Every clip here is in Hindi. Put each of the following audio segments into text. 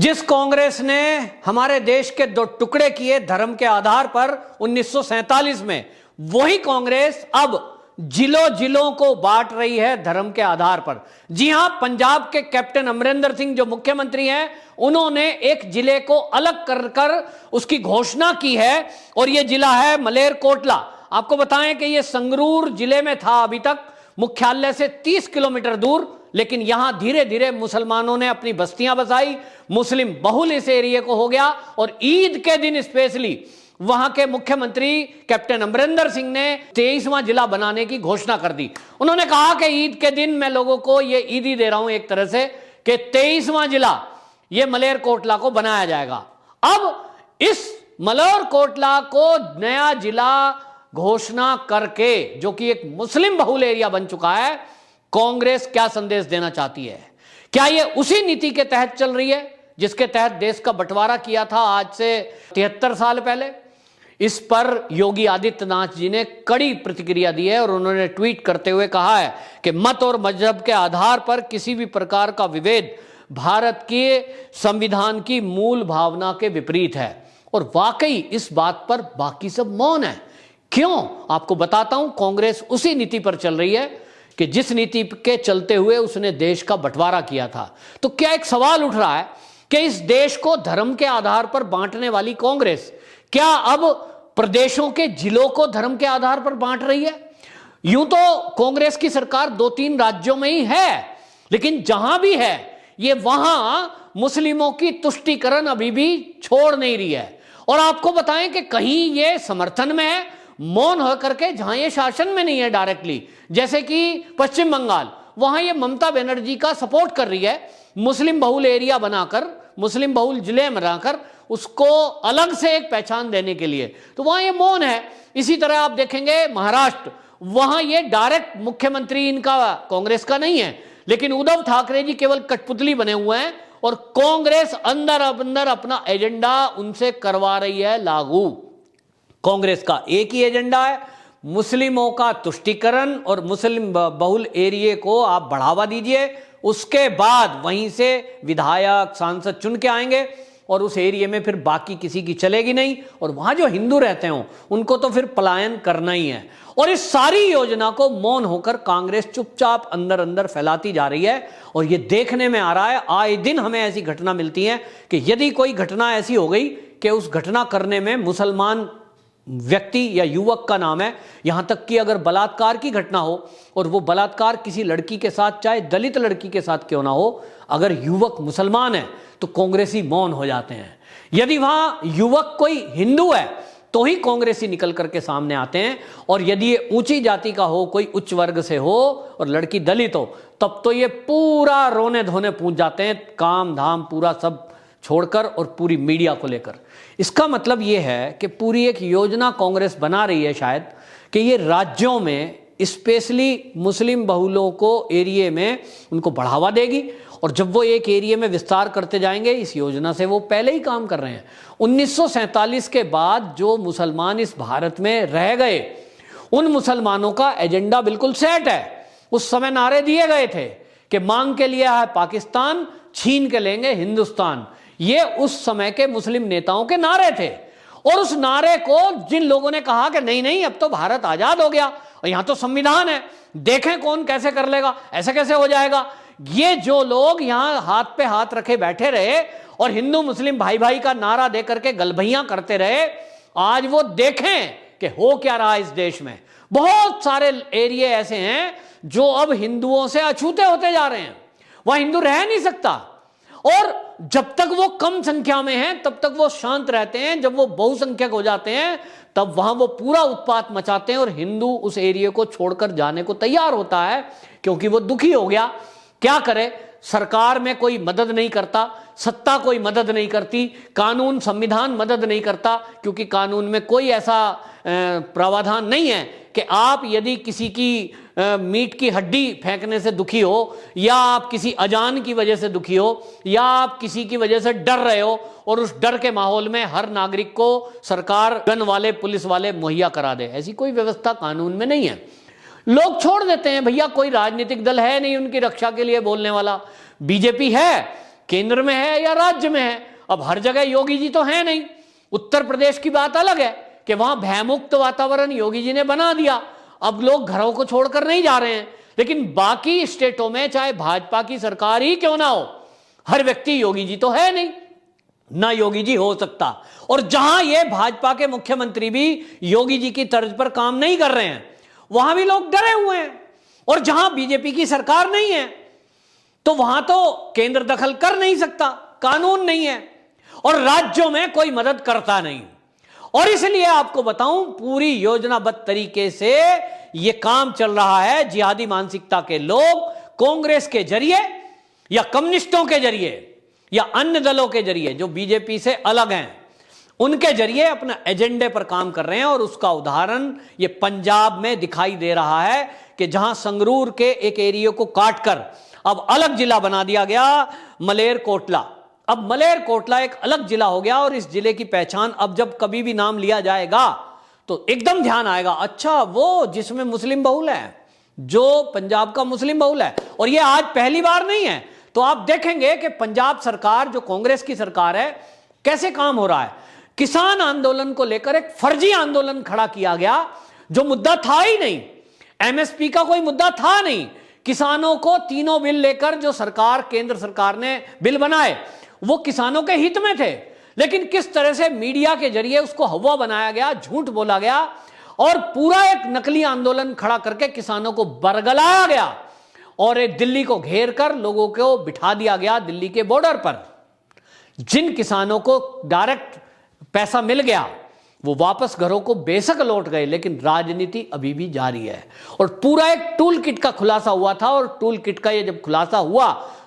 जिस कांग्रेस ने हमारे देश के दो टुकड़े किए धर्म के आधार पर 1947 में, वही कांग्रेस अब जिलों जिलों को बांट रही है धर्म के आधार पर। जी हां, पंजाब के कैप्टन अमरिंदर सिंह जो मुख्यमंत्री हैं, उन्होंने एक जिले को अलग कर उसकी घोषणा की है और यह जिला है मलेरकोटला। आपको बताएं कि यह संगरूर जिले में था अभी तक, मुख्यालय से 30 किलोमीटर दूर, लेकिन यहां धीरे धीरे मुसलमानों ने अपनी बस्तियां बसाई, मुस्लिम बहुल इस एरिया को हो गया और ईद के दिन स्पेशली वहां के मुख्यमंत्री कैप्टन अमरिंदर सिंह ने 23वां जिला बनाने की घोषणा कर दी। उन्होंने कहा कि ईद के दिन मैं लोगों को यह ईदी दे रहा हूं एक तरह से कि 23वां जिला यह मलेरकोटला को बनाया जाएगा। अब इस मलेरकोटला को नया जिला घोषणा करके, जो कि एक मुस्लिम बहुल एरिया बन चुका है, कांग्रेस क्या संदेश देना चाहती है? क्या यह उसी नीति के तहत चल रही है जिसके तहत देश का बंटवारा किया था आज से 73 साल पहले? इस पर योगी आदित्यनाथ जी ने कड़ी प्रतिक्रिया दी है और उन्होंने ट्वीट करते हुए कहा है कि मत और मजहब के आधार पर किसी भी प्रकार का विभेद भारत के संविधान की मूल भावना के विपरीत है। और वाकई इस बात पर बाकी सब मौन है। क्यों? आपको बताता हूं। कांग्रेस उसी नीति पर चल रही है कि जिस नीति के चलते हुए उसने देश का बंटवारा किया था। तो क्या एक सवाल उठ रहा है कि इस देश को धर्म के आधार पर बांटने वाली कांग्रेस क्या अब प्रदेशों के जिलों को धर्म के आधार पर बांट रही है? यूं तो कांग्रेस की सरकार 2-3 राज्यों में ही है, लेकिन जहां भी है ये वहां मुस्लिमों की तुष्टीकरण अभी भी छोड़ नहीं रही है। और आपको बताएं कि कहीं ये समर्थन में है, मौन होकर के, जहां ये शासन में नहीं है डायरेक्टली, जैसे कि पश्चिम बंगाल, वहां ये ममता बनर्जी का सपोर्ट कर रही है, मुस्लिम बहुल एरिया बनाकर, मुस्लिम बहुल जिले बनाकर उसको अलग से एक पहचान देने के लिए, तो वहां ये मौन है। इसी तरह आप देखेंगे महाराष्ट्र, वहां ये डायरेक्ट मुख्यमंत्री इनका कांग्रेस का नहीं है, लेकिन उद्धव ठाकरे जी केवल कठपुतली बने हुए हैं और कांग्रेस अंदर अंदर अपना एजेंडा उनसे करवा रही है लागू। कांग्रेस का एक ही एजेंडा है, मुस्लिमों का तुष्टीकरण और मुस्लिम बहुल एरिया को आप बढ़ावा दीजिए, उसके बाद वहीं से विधायक सांसद चुन के आएंगे और उस एरिया में फिर बाकी किसी की चलेगी नहीं, और वहां जो हिंदू रहते हो उनको तो फिर पलायन करना ही है। और इस सारी योजना को मौन होकर कांग्रेस चुपचाप अंदर अंदर फैलाती जा रही है। और यह देखने में आ रहा है, आए दिन हमें ऐसी घटना मिलती है कि यदि कोई घटना ऐसी हो गई कि उस घटना करने में मुसलमान व्यक्ति या युवक का नाम है, यहां तक कि अगर बलात्कार की घटना हो और वो बलात्कार किसी लड़की के साथ, चाहे दलित लड़की के साथ क्यों ना हो, अगर युवक मुसलमान है तो कांग्रेसी मौन हो जाते हैं। यदि वहां युवक कोई हिंदू है तो ही कांग्रेसी निकल करके सामने आते हैं, और यदि ये ऊंची जाति का हो, कोई उच्च वर्ग से हो और लड़की दलित हो, तब तो ये पूरा रोने धोने पूछ जाते हैं, काम धाम पूरा सब छोड़कर और पूरी मीडिया को लेकर। इसका मतलब यह है कि पूरी एक योजना कांग्रेस बना रही है शायद कि ये राज्यों में स्पेशली मुस्लिम बहुलों को एरिया में उनको बढ़ावा देगी, और जब वो एक एरिया में विस्तार करते जाएंगे, इस योजना से वो पहले ही काम कर रहे हैं। 1947 के बाद जो मुसलमान इस भारत में रह गए, उन मुसलमानों का एजेंडा बिल्कुल सेट है। उस समय नारे दिए गए थे कि मांग के लिए है पाकिस्तान, छीन के लेंगे हिंदुस्तान। ये उस समय के मुस्लिम नेताओं के नारे थे, और उस नारे को जिन लोगों ने कहा कि नहीं नहीं अब तो भारत आजाद हो गया और यहां तो संविधान है, देखें कौन कैसे कर लेगा, ऐसे कैसे हो जाएगा, ये जो लोग यहां हाथ पे हाथ रखे बैठे रहे और हिंदू मुस्लिम भाई भाई का नारा दे करके गलभैया करते रहे, आज वो देखें कि हो क्या रहा इस देश में। बहुत सारे एरिया ऐसे हैं जो अब हिंदुओं से अछूते होते जा रहे हैं, वह हिंदू रह नहीं सकता, और जब तक वो कम संख्या में हैं तब तक वो शांत रहते हैं। जब वो बहुसंख्यक हो जाते हैं तब वहां वो पूरा उत्पात मचाते हैं, और हिंदू उस एरिया को छोड़कर जाने को तैयार होता है क्योंकि वो दुखी हो गया। क्या करे, सरकार में कोई मदद नहीं करता, सत्ता कोई मदद नहीं करती, कानून संविधान मदद नहीं करता, क्योंकि कानून में कोई ऐसा प्रावधान नहीं है कि आप यदि किसी की मीट की हड्डी फेंकने से दुखी हो, या आप किसी अजान की वजह से दुखी हो, या आप किसी की वजह से डर रहे हो, और उस डर के माहौल में हर नागरिक को सरकार गन वाले पुलिस वाले मुहैया करा दे, ऐसी कोई व्यवस्था कानून में नहीं है। लोग छोड़ देते हैं, भैया कोई राजनीतिक दल है नहीं उनकी रक्षा के लिए बोलने वाला। बीजेपी है केंद्र में है या राज्य में है। अब हर जगह योगी जी तो है नहीं। उत्तर प्रदेश की बात अलग है कि वहां भयमुक्त वातावरण योगी जी ने बना दिया, अब लोग घरों को छोड़कर नहीं जा रहे हैं। लेकिन बाकी स्टेटों में चाहे भाजपा की सरकार ही क्यों ना हो, हर व्यक्ति योगी जी तो है नहीं, ना योगी जी हो सकता। और जहां ये भाजपा के मुख्यमंत्री भी योगी जी की तर्ज पर काम नहीं कर रहे हैं, वहां भी लोग डरे हुए हैं। और जहां बीजेपी की सरकार नहीं है तो वहां तो केंद्र दखल कर नहीं सकता, कानून नहीं है, और राज्यों में कोई मदद करता नहीं। और इसलिए आपको बताऊं, पूरी योजनाबद्ध तरीके से यह काम चल रहा है। जिहादी मानसिकता के लोग कांग्रेस के जरिए या कम्युनिस्टों के जरिए या अन्य दलों के जरिए जो बीजेपी से अलग हैं, उनके जरिए अपना एजेंडे पर काम कर रहे हैं। और उसका उदाहरण ये पंजाब में दिखाई दे रहा है कि जहां संगरूर के एक एरिया को काटकर अब अलग जिला बना दिया गया, मलेरकोटला। अब मलेरकोटला एक अलग जिला हो गया, और इस जिले की पहचान अब जब कभी भी नाम लिया जाएगा तो एकदम ध्यान आएगा, अच्छा वो जिसमें मुस्लिम बहुल है, जो पंजाब का मुस्लिम बहुल है। और ये आज पहली बार नहीं है। तो आप देखेंगे कि पंजाब सरकार, जो कांग्रेस की सरकार है, कैसे काम हो रहा है। किसान आंदोलन को लेकर एक फर्जी आंदोलन खड़ा किया गया, जो मुद्दा था ही नहीं। एमएसपी का कोई मुद्दा था नहीं। किसानों को तीनों बिल लेकर जो सरकार, केंद्र सरकार ने बिल बनाए, वो किसानों के हित में थे। लेकिन किस तरह से मीडिया के जरिए उसको हवा बनाया गया, झूठ बोला गया, और पूरा एक नकली आंदोलन खड़ा करके किसानों को बरगलाया गया, और एक दिल्ली को घेर कर लोगों को बिठा दिया गया दिल्ली के बॉर्डर पर। जिन किसानों को डायरेक्ट पैसा मिल गया वो वापस घरों को बेशक लौट गए, लेकिन राजनीति अभी भी जारी है। और पूरा एक टूल किट का खुलासा हुआ था, और टूल किट का ये जब खुलासा हुआ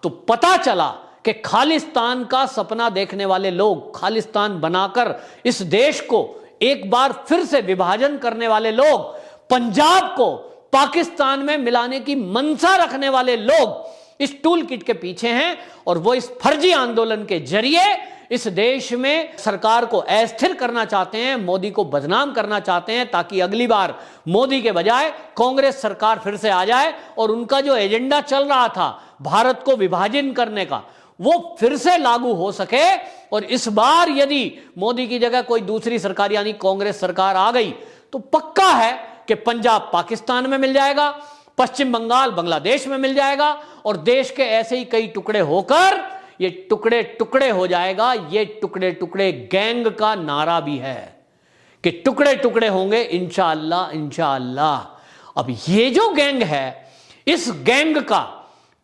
तो पता चला कि खालिस्तान का सपना देखने वाले लोग, खालिस्तान बनाकर इस देश को एक बार फिर से विभाजन करने वाले लोग, पंजाब को पाकिस्तान में मिलाने की मंशा रखने वाले लोग इस टूल किट के पीछे हैं। और वो इस फर्जी आंदोलन के जरिए इस देश में सरकार को अस्थिर करना चाहते हैं, मोदी को बदनाम करना चाहते हैं, ताकि अगली बार मोदी के बजाय कांग्रेस सरकार फिर से आ जाए, और उनका जो एजेंडा चल रहा था भारत को विभाजन करने का, वो फिर से लागू हो सके। और इस बार यदि मोदी की जगह कोई दूसरी सरकार यानी कांग्रेस सरकार आ गई तो पक्का है कि पंजाब पाकिस्तान में मिल जाएगा, पश्चिम बंगाल बांग्लादेश में मिल जाएगा, और देश के ऐसे ही कई टुकड़े होकर ये टुकड़े टुकड़े हो जाएगा। ये टुकड़े टुकड़े गैंग का नारा भी है कि टुकड़े टुकड़े होंगे इंशाअल्लाह इंशाअल्लाह। अब ये जो गैंग है, इस गैंग का,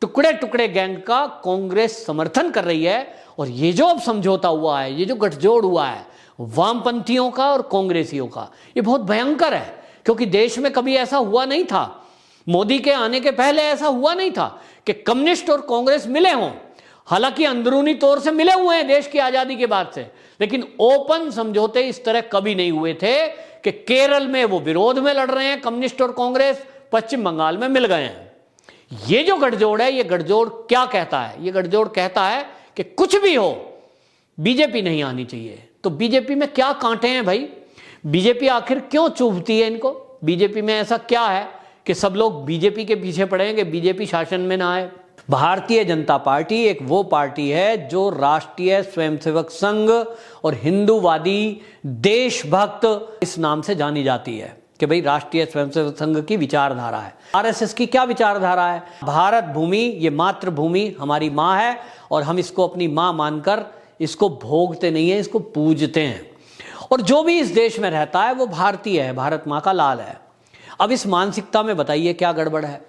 टुकड़े टुकड़े गैंग का कांग्रेस समर्थन कर रही है। और ये जो अब समझौता हुआ है, ये जो गठजोड़ हुआ है वामपंथियों का और कांग्रेसियों का, ये बहुत भयंकर है, क्योंकि देश में कभी ऐसा हुआ नहीं था। मोदी के आने के पहले ऐसा हुआ नहीं था कि कम्युनिस्ट और कांग्रेस मिले हों। हालांकि अंदरूनी तौर से मिले हुए हैं देश की आजादी के बाद से, लेकिन ओपन समझौते इस तरह कभी नहीं हुए थे कि केरल में वो विरोध में लड़ रहे हैं कम्युनिस्ट और कांग्रेस, पश्चिम बंगाल में मिल गए हैं। ये जो गठजोड़ है, ये गठजोड़ क्या कहता है? ये गठजोड़ कहता है कि कुछ भी हो बीजेपी नहीं आनी चाहिए। तो बीजेपी में क्या कांटे हैं भाई? बीजेपी आखिर क्यों चुभती है इनको? बीजेपी में ऐसा क्या है कि सब लोग बीजेपी के पीछे पड़ेंगे, बीजेपी शासन में ना आए? भारतीय जनता पार्टी एक वो पार्टी है जो राष्ट्रीय स्वयंसेवक संघ और हिंदूवादी देशभक्त इस नाम से जानी जाती है कि भाई राष्ट्रीय स्वयंसेवक संघ की विचारधारा है। आरएसएस की क्या विचारधारा है? भारत भूमि, ये मातृभूमि हमारी माँ है, और हम इसको अपनी माँ मानकर इसको भोगते नहीं है, इसको पूजते हैं। और जो भी इस देश में रहता है वो भारतीय है, भारत माँ का लाल है। अब इस मानसिकता में बताइए क्या गड़बड़ है?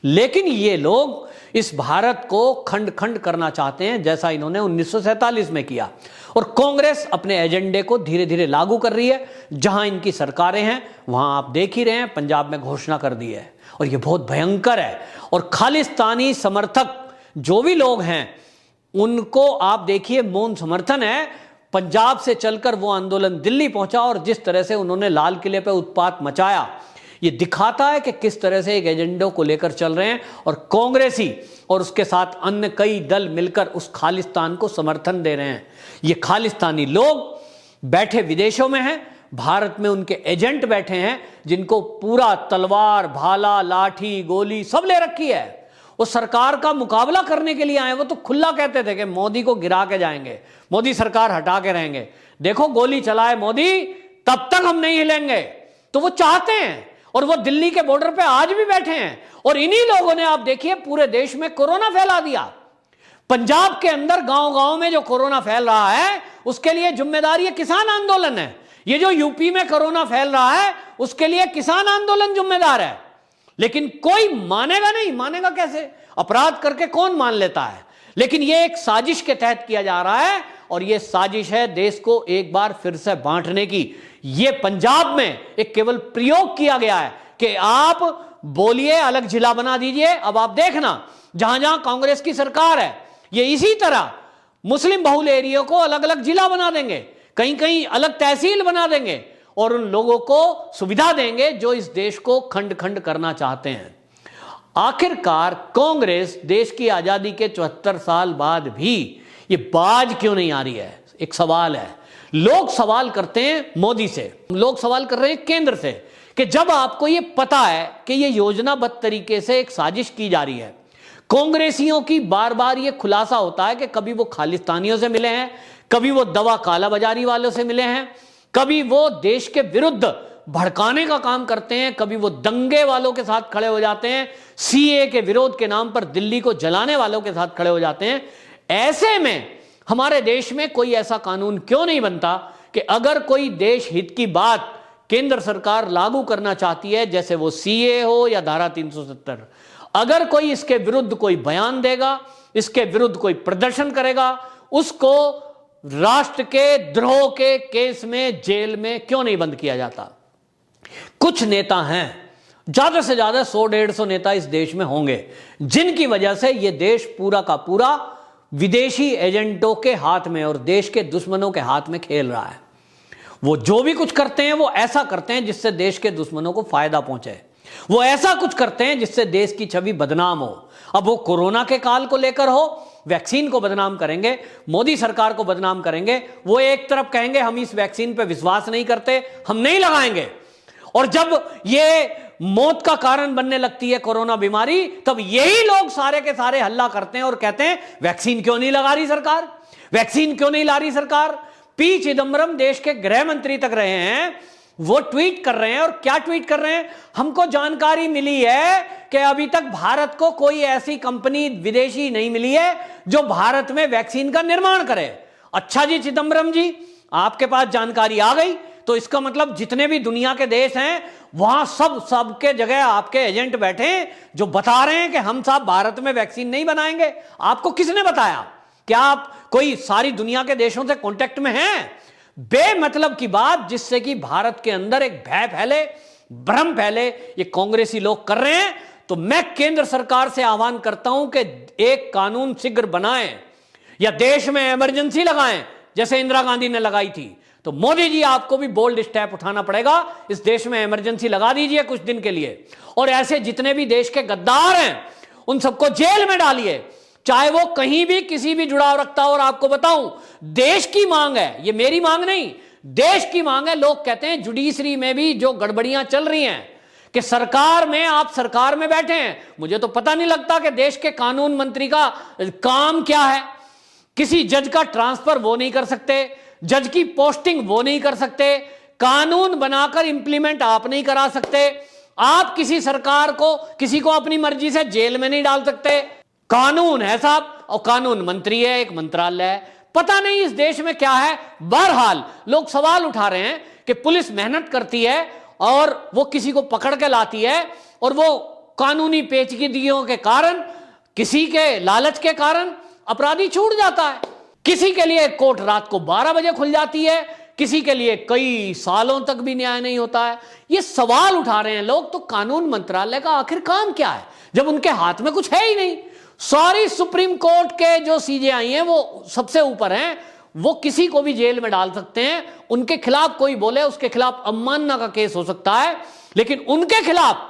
लेकिन ये लोग इस भारत को खंड खंड करना चाहते हैं, जैसा इन्होंने 1947 में किया। और कांग्रेस अपने एजेंडे को धीरे धीरे लागू कर रही है। जहां इनकी सरकारें हैं वहां आप देख ही रहे हैं, पंजाब में घोषणा कर दी है, और ये बहुत भयंकर है। और खालिस्तानी समर्थक जो भी लोग हैं उनको आप देखिए, मौन समर्थन है। पंजाब से चलकर वो आंदोलन दिल्ली पहुंचा, और जिस तरह से उन्होंने लाल किले पर उत्पात मचाया, ये दिखाता है कि किस तरह से एक एजेंडे को लेकर चल रहे हैं। और कांग्रेसी और उसके साथ अन्य कई दल मिलकर उस खालिस्तान को समर्थन दे रहे हैं। ये खालिस्तानी लोग बैठे विदेशों में हैं, भारत में उनके एजेंट बैठे हैं, जिनको पूरा तलवार, भाला, लाठी, गोली सब ले रखी है। वो सरकार का मुकाबला करने के लिए आए। वो तो खुला कहते थे कि मोदी को गिरा के जाएंगे, मोदी सरकार हटा के रहेंगे। देखो गोली चलाए मोदी, तब तक हम नहीं हिलेंगे। तो वो चाहते हैं, और वो दिल्ली के बॉर्डर पे आज भी बैठे हैं। और इन्हीं लोगों ने आप देखिए पूरे देश में कोरोना फैला दिया। पंजाब के अंदर गांव गांव में जो कोरोना फैल रहा है उसके लिए जिम्मेदार ये किसान आंदोलन है। ये जो यूपी में कोरोना फैल रहा है उसके लिए किसान आंदोलन जिम्मेदार है। लेकिन कोई मानेगा नहीं। मानेगा कैसे? अपराध करके कौन मान लेता है? लेकिन ये एक साजिश के तहत किया जा रहा है, और ये साजिश है देश को एक बार फिर से बांटने की। ये पंजाब में एक केवल प्रयोग किया गया है कि आप बोलिए अलग जिला बना दीजिए। अब आप देखना जहां जहां कांग्रेस की सरकार है, ये इसी तरह मुस्लिम बहुल एरिया को अलग अलग जिला बना देंगे, कहीं कहीं अलग तहसील बना देंगे, और उन लोगों को सुविधा देंगे जो इस देश को खंड खंड करना चाहते हैं। आखिरकार कांग्रेस देश की आजादी के 74 साल बाद भी ये बाज क्यों नहीं आ रही है? एक सवाल है। लोग सवाल करते हैं मोदी से, लोग सवाल कर रहे हैं केंद्र से कि जब आपको ये पता है कि ये योजनाबद्ध तरीके से एक साजिश की जा रही है। कांग्रेसियों की बार बार ये खुलासा होता है कि कभी वो खालिस्तानियों से मिले हैं, कभी वो दवा कालाबाजारी वालों से मिले हैं, कभी वो देश के विरुद्ध भड़काने का काम करते हैं, कभी वो दंगे वालों के साथ खड़े हो जाते हैं, सीए के विरोध के नाम पर दिल्ली को जलाने वालों के साथ खड़े हो जाते हैं। ऐसे में हमारे देश में कोई ऐसा कानून क्यों नहीं बनता कि अगर कोई देश हित की बात केंद्र सरकार लागू करना चाहती है, जैसे वो सीए हो या धारा 370, अगर कोई इसके विरुद्ध कोई बयान देगा, इसके विरुद्ध कोई प्रदर्शन करेगा, उसको राष्ट्र के द्रोह के केस में जेल में क्यों नहीं बंद किया जाता? कुछ नेता हैं, ज्यादा से ज्यादा 100-150 नेता इस देश में होंगे, जिनकी वजह से यह देश पूरा का पूरा विदेशी एजेंटों के हाथ में और देश के दुश्मनों के हाथ में खेल रहा है। वो जो भी कुछ करते हैं वो ऐसा करते हैं जिससे देश के दुश्मनों को फायदा पहुंचे। वो ऐसा कुछ करते हैं जिससे देश की छवि बदनाम हो। अब वो कोरोना के काल को लेकर हो, वैक्सीन को बदनाम करेंगे, मोदी सरकार को बदनाम करेंगे। वो एक तरफ कहेंगे हम इस वैक्सीन पे विश्वास नहीं करते, हम नहीं लगाएंगे, और जब ये मौत का कारण बनने लगती है कोरोना बीमारी, तब यही लोग सारे के सारे हल्ला करते हैं और कहते हैं वैक्सीन क्यों नहीं लगा रही सरकार, वैक्सीन क्यों नहीं ला रही सरकार। पी चिदम्बरम देश के गृह मंत्री तक रहे हैं, वो ट्वीट कर रहे हैं, और क्या ट्वीट कर रहे हैं? हमको जानकारी मिली है कि अभी तक भारत को कोई ऐसी कंपनी विदेशी नहीं मिली है जो भारत में वैक्सीन का निर्माण करे। अच्छा जी चिदम्बरम जी, आपके पास जानकारी आ गई तो इसका मतलब जितने भी दुनिया के देश हैं वहां सबके जगह आपके एजेंट बैठे हैं जो बता रहे हैं कि हम साहब भारत में वैक्सीन नहीं बनाएंगे। आपको किसने बताया? क्या आप कोई सारी दुनिया के देशों से कांटेक्ट में हैं? बेमतलब की बात जिससे कि भारत के अंदर एक भय फैले, भ्रम फैले, ये कांग्रेसी लोग कर रहे हैं। तो मैं केंद्र सरकार से आह्वान करता हूं कि एक कानून शीघ्र बनाएं या देश में इमरजेंसी लगाएं जैसे इंदिरा गांधी ने लगाई थी। तो मोदी जी आपको भी बोल्ड स्टेप उठाना पड़ेगा, इस देश में इमरजेंसी लगा दीजिए कुछ दिन के लिए, और ऐसे जितने भी देश के गद्दार हैं उन सबको जेल में डालिए, चाहे वो कहीं भी किसी भी जुड़ाव रखता हो। और आपको बताऊं, देश की मांग है, ये मेरी मांग नहीं, देश की मांग है। लोग कहते हैं जुडिशरी में भी जो गड़बड़ियां चल रही हैं कि सरकार में आप सरकार में बैठे हैं, मुझे तो पता नहीं लगता कि देश के कानून मंत्री का काम क्या है। किसी जज का ट्रांसफर वो नहीं कर सकते, जज की पोस्टिंग वो नहीं कर सकते, कानून बनाकर इंप्लीमेंट आप नहीं करा सकते, आप किसी सरकार को किसी को अपनी मर्जी से जेल में नहीं डाल सकते। कानून है साहब, और कानून मंत्री है, एक मंत्रालय है, पता नहीं इस देश में क्या है। बहरहाल लोग सवाल उठा रहे हैं कि पुलिस मेहनत करती है और वो किसी को पकड़ के लाती है, और वो कानूनी पेचीदगियों के कारण, किसी के लालच के कारण अपराधी छूट जाता है। किसी के लिए कोर्ट रात को 12 बजे खुल जाती है, किसी के लिए कई सालों तक भी न्याय नहीं होता है। ये सवाल उठा रहे हैं लोग, तो कानून मंत्रालय का आखिर काम क्या है जब उनके हाथ में कुछ है ही नहीं। सॉरी, सुप्रीम कोर्ट के जो सीजेआई हैं वो सबसे ऊपर हैं, वो किसी को भी जेल में डाल सकते हैं। उनके खिलाफ कोई बोले उसके खिलाफ अवमानना का केस हो सकता है, लेकिन उनके खिलाफ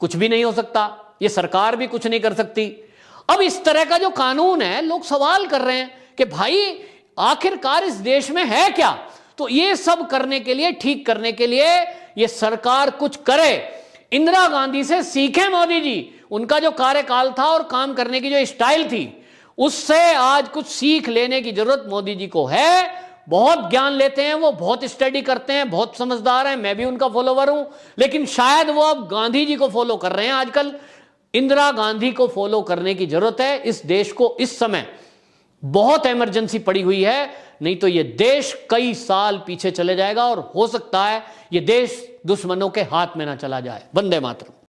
कुछ भी नहीं हो सकता, ये सरकार भी कुछ नहीं कर सकती। अब इस तरह का जो कानून है, लोग सवाल कर रहे हैं कि भाई आखिरकार इस देश में है क्या। तो ये सब करने के लिए, ठीक करने के लिए ये सरकार कुछ करे। इंदिरा गांधी से सीखें मोदी जी। उनका जो कार्यकाल था और काम करने की जो स्टाइल थी, उससे आज कुछ सीख लेने की जरूरत मोदी जी को है। बहुत ज्ञान लेते हैं वो, बहुत स्टडी करते हैं, बहुत समझदार हैं, मैं भी उनका फॉलोवर हूं, लेकिन शायद वो अब गांधी जी को फॉलो कर रहे हैं आजकल। इंदिरा गांधी को फॉलो करने की जरूरत है। इस देश को इस समय बहुत इमरजेंसी पड़ी हुई है, नहीं तो यह देश कई साल पीछे चले जाएगा और हो सकता है यह देश दुश्मनों के हाथ में ना चला जाए। वंदे मातरम।